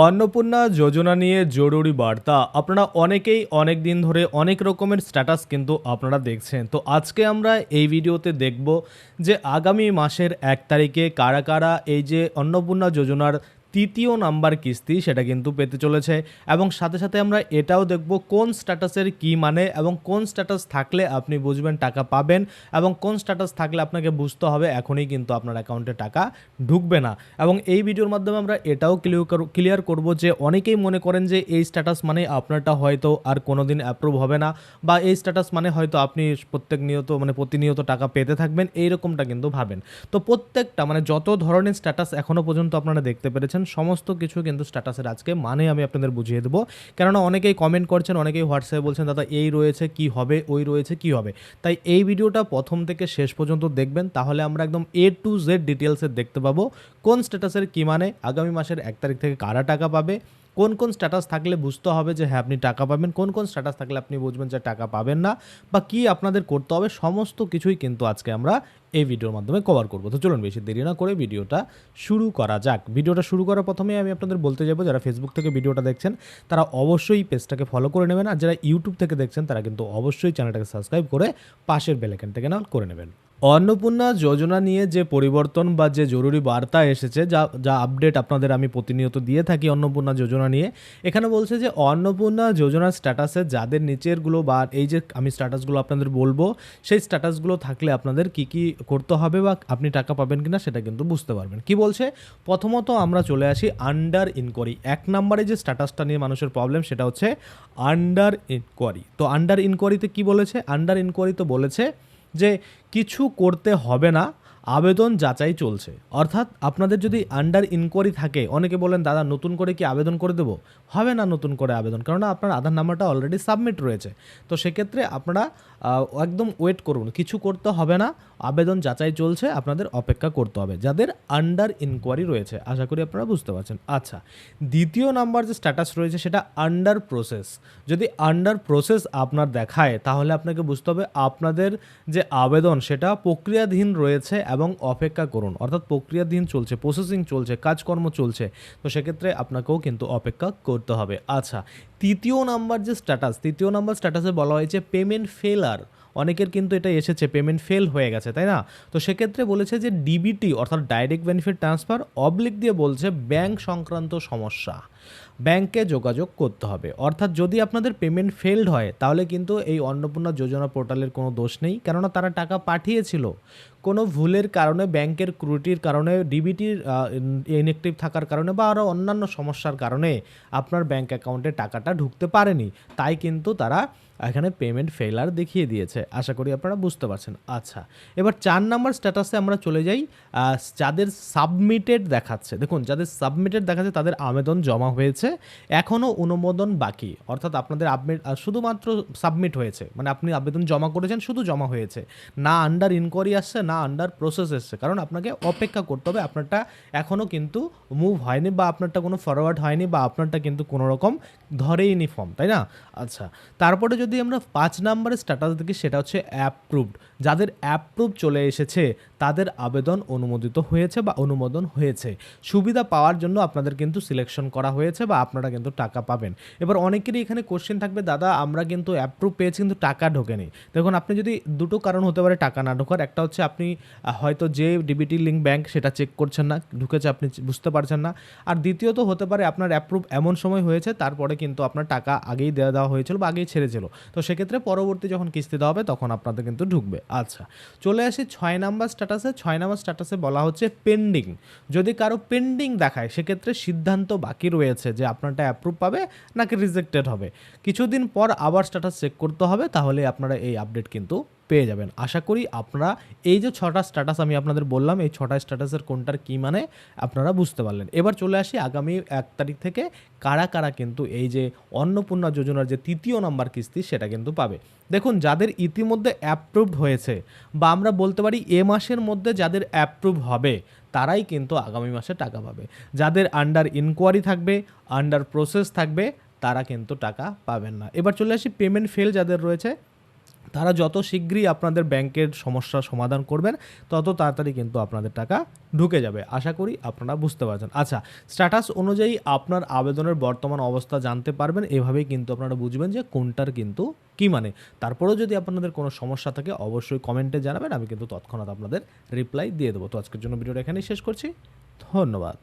অন্নপূর্ণা যোজনা নিয়ে জরুরি বার্তা। আপনারা অনেকেই অনেক দিন ধরে অনেক রকমের স্ট্যাটাস কিন্তু আপনারা দেখছেন। তো আজকে আমরা এই ভিডিওতে দেখব যে আগামী মাসের ১ তারিখে কারা কারা এই যে অন্নপূর্ণা যোজনার তৃতীয় নাম্বার কিস্তি সেটা কিন্তু পেতে চলেছে, এবং সাথে সাথে আমরা এটাও দেখব কোন স্ট্যাটাসের কী মানে এবং কোন স্ট্যাটাস থাকলে আপনি বুঝবেন টাকা পাবেন, এবং কোন স্ট্যাটাস থাকলে আপনাকে বুঝতে হবে এখনই কিন্তু আপনার অ্যাকাউন্টে টাকা ঢুকবে না। এবং এই ভিডিওর মাধ্যমে আমরা এটাও ক্লিয়ার করব যে অনেকেই মনে করেন যে এই স্ট্যাটাস মানে আপনারটা হয়তো আর কোনোদিন অ্যাপ্রুভ হবে না, বা এই স্ট্যাটাস মানে হয়তো আপনি প্রতিনিয়ত টাকা পেতে থাকবেন, এইরকমটা কিন্তু ভাবেন। তো প্রত্যেকটা যত ধরনের স্ট্যাটাস এখনও পর্যন্ত আপনারা দেখতে পেরেছেন সমস্ত কিছু কিন্তু স্ট্যাটাসের আজকে মানে আমি আপনাদের বুঝিয়ে দেবো। কেননা অনেকেই কমেন্ট করছেন, অনেকেই হোয়াটসঅ্যাপে বলছেন দাদা এই রয়েছে কি হবে, ওই রয়েছে কি হবে। তাই এই ভিডিওটা প্রথম থেকে শেষ পর্যন্ত দেখবেন, তাহলে আমরা একদম A to Z ডিটেলসে দেখতে পাবো কোন স্ট্যাটাসের কী মানে, আগামী মাসের ১ তারিখ থেকে কারা টাকা পাবে, কোন কোন স্ট্যাটাস থাকলে বুঝতে হবে যে হ্যাঁ আপনি টাকা পাবেন, কোন কোন স্ট্যাটাস থাকলে আপনি বুঝবেন যে টাকা পাবেন না, বা কি আপনাদের করতে হবে, সমস্ত কিছুই কিন্তু আজকে আমরা এই ভিডিওর মাধ্যমে কভার করবো। তো চলুন বেশি দেরি না করে ভিডিওটা শুরু করা যাক। ভিডিওটা শুরু করার প্রথমে আমি আপনাদের বলতে যাবো, যারা ফেসবুক থেকে ভিডিওটা দেখছেন তারা অবশ্যই পেজটাকে ফলো করে নেবেন, আর যারা ইউটিউব থেকে দেখছেন তারা কিন্তু অবশ্যই চ্যানেলটাকে সাবস্ক্রাইব করে পাশের বেল আইকনটাকে অল করে নেবেন। অন্নপূর্ণা যোজনা নিয়ে যে পরিবর্তন বা যে জরুরি বার্তা এসেছে, যা আপডেট আপনাদের আমি প্রতিনিয়ত দিয়ে থাকি অন্নপূর্ণা যোজনা নিয়ে, এখানে বলছে যে অন্নপূর্ণা যোজনার স্ট্যাটাসে যাদের নিচেরগুলো বা এই যে আমি স্ট্যাটাসগুলো আপনাদের বলবো, সেই স্ট্যাটাসগুলো থাকলে আপনাদের কি কি করতে হবে বা আপনি টাকা পাবেন কিনা সেটা কিন্তু বুঝতে পারবেন। কি বলছে, প্রথমত আমরা চলে আসি আন্ডার ইনকোয়ারি। ১ নম্বরে যে স্ট্যাটাসটা নিয়ে মানুষের প্রবলেম সেটা হচ্ছে আন্ডার ইনকোয়ারি। তো আন্ডার ইনকোয়ারিতে কি বলেছে, আন্ডার ইনকোয়ারিতে বলেছে যে কিছু করতে হবে না, আবেদন যাচাই চলছে। অর্থাৎ আপনাদের যদি আন্ডার ইনকোয়ারি থাকে, অনেকে বলেন দাদা নতুন করে কি আবেদন করে দেবো, হবে না নতুন করে আবেদন, কেননা আপনার আধার নাম্বারটা অলরেডি সাবমিট রয়েছে। তো সেক্ষেত্রে আপনারা একদম ওয়েট করুন, কিছু করতে হবে না, আবেদন যাচাই চলছে, আপনাদের অপেক্ষা করতে হবে যাদের আন্ডার ইনকোয়ারি রয়েছে। আশা করি আপনারা বুঝতে পারছেন। আচ্ছা, দ্বিতীয় নাম্বার যে স্ট্যাটাস রয়েছে সেটা আন্ডার প্রসেস। যদি আন্ডার প্রসেস আপনার দেখায় তাহলে আপনাকে বুঝতে হবে আপনাদের যে আবেদন সেটা প্রক্রিয়াধীন রয়েছে এবং অপেক্ষা করুন, অর্থাৎ প্রক্রিয়াধীন চলছে, প্রসেসিং চলছে, কাজকর্ম চলছে। তো সেক্ষেত্রে আপনাকেও কিন্তু অপেক্ষা করতে হবে। আচ্ছা, তৃতীয় নাম্বার স্ট্যাটাসে বলা হয়েছে পেমেন্ট ফেলার। অনেকের কিন্তু এটা এসেছে পেমেন্ট ফেল হয়ে গেছে, তাই না? তো সেক্ষেত্রে বলেছে যে ডিবিটি অর্থাৎ ডাইরেক্ট বেনিফিট ট্রান্সফার অবলিক দিয়ে বলছে ব্যাংক সংক্রান্ত সমস্যা, ব্যাংকে যোগাযোগ করতে হবে। অর্থাৎ যদি আপনাদের পেমেন্ট ফেলড হয় তাহলে কিন্তু এই অন্নপূর্ণা যোজনা পোর্টালের কোনো দোষ নেই, কেননা তারা টাকা পাঠিয়েছিল, কোনো ভুলের কারণে, ব্যাংকের ত্রুটির কারণে, ডিবিটির ইনঅ্যাক্টিভ থাকার কারণে বা আরও অন্যান্য সমস্যার কারণে আপনার ব্যাংক অ্যাকাউন্টে টাকাটা ঢুকতে পারেনি, তাই কিন্তু তারা এখানে পেমেন্ট ফেলার দেখিয়ে দিয়েছে। আশা করি আপনারা বুঝতে পারছেন। আচ্ছা, এবার ৪ নম্বর স্ট্যাটাসে আমরা চলে যাই। যাদের সাবমিটেড দেখাচ্ছে, দেখুন যাদের সাবমিটেড দেখাচ্ছে তাদের আবেদন জমা হয়েছে, এখনও অনুমোদন বাকি। অর্থাৎ আপনাদের শুধুমাত্র সাবমিট হয়েছে, আপনি আবেদন জমা করেছেন, শুধু জমা হয়েছে, না আন্ডার ইনকোয়ারি আসছে, না আন্ডার প্রসেস এসছে, কারণ আপনাকে অপেক্ষা করতে হবে। আপনারটা এখনও কিন্তু মুভ হয়নি, বা আপনারটা কোনো ফরওয়ার্ড হয়নি, বা আপনারটা কিন্তু কোনো রকম ধরেইনি ফর্ম, তাই না? আচ্ছা, তারপরে যদি আমরা ৫ নম্বরের স্ট্যাটাস দেখি সেটা হচ্ছে অ্যাপ্রুভড। যাদের অ্যাপ্রুভ চলে এসেছে তাদের আবেদন অনুমোদিত হয়েছে বা অনুমোদন হয়েছে, সুবিধা পাওয়ার জন্য আপনাদের কিন্তু সিলেকশন করা হয়েছে বা আপনারা কিন্তু টাকা পাবেন। এবার অনেকেরই এখানে কোশ্চেন থাকবে, দাদা আমরা কিন্তু অ্যাপ্রুভ পেয়েছি কিন্তু টাকা ঢোকেনি। দেখুন, আপনি যদি দুটো কারণ হতে পারে টাকা না ঢোকার, একটা হচ্ছে আপনি হয়তো যে ডিবিটি লিঙ্ক ব্যাংক সেটা চেক করছেন না, ঢুকেছে আপনি বুঝতে পারছেন না, আর দ্বিতীয়ত হতে পারে আপনার অ্যাপ্রুভ এমন সময় হয়েছে তারপরে কিন্তু আপনার টাকা আগেই দেওয়া হয়েছিল বা আগেই ছেড়েছিল, তো সেক্ষেত্রে পরবর্তী যখন কিস্তি দেওয়া হবে তখন আপনাদের কিন্তু ঢুকবে। আচ্ছা, চলে আসি ৬ নাম্বার স্ট্যাটাসে। ৬ নাম্বার স্ট্যাটাসে বলা হচ্ছে পেন্ডিং। যদি কারো পেন্ডিং দেখায় সেক্ষেত্রে সিদ্ধান্ত বাকি রয়েছে যে আপনারটা অ্যাপ্রুভ পাবে নাকি রিজেক্টেড হবে। কিছুদিন পর আবার স্ট্যাটাস চেক করতে হবে, তাহলে আপনারা এই আপডেট কিন্তু পেয়ে যাবেন। আশা করি আপনারা এই যে ৬টা স্ট্যাটাস আমি আপনাদের বললাম, এই ৬টা স্ট্যাটাসের কোনটার কী মানে আপনারা বুঝতে পারলেন। এবার চলে আসি আগামী ১ তারিখ থেকে কারা কারা কিন্তু এই যে অন্নপূর্ণা যোজনার যে তৃতীয় নাম্বার কিস্তি সেটা কিন্তু পাবে। দেখুন, যাদের ইতিমধ্যে অ্যাপ্রুভড হয়েছে, বা আমরা বলতে পারি এ মাসের মধ্যে যাদের অ্যাপ্রুভ হবে তারাই কিন্তু আগামী মাসে টাকা পাবে। যাদের আন্ডার ইনকোয়ারি থাকবে, আন্ডার প্রসেস থাকবে, তারা কিন্তু টাকা পাবেন না। এবার চলে আসি পেমেন্ট ফেল যাদের রয়েছে, তারা যত শীঘ্রই আপনাদের ব্যাংকের সমস্যার সমাধান করবেন তত তাড়াতাড়ি কিন্তু আপনাদের টাকা ঢুকে যাবে। আশা করি আপনারা বুঝতে পারছেন। আচ্ছা, স্ট্যাটাস অনুযায়ী আপনার আবেদনের বর্তমান অবস্থা জানতে পারবেন। এভাবেই কিন্তু আপনারা বুঝবেন যে কোনটার কিন্তু কী মানে। তারপরেও যদি আপনাদের কোনো সমস্যা থাকে অবশ্যই কমেন্টে জানাবেন, আমি কিন্তু তৎক্ষণাৎ আপনাদের রিপ্লাই দিয়ে দেবো। তো আজকের জন্য ভিডিওটা এখানেই শেষ করছি। ধন্যবাদ।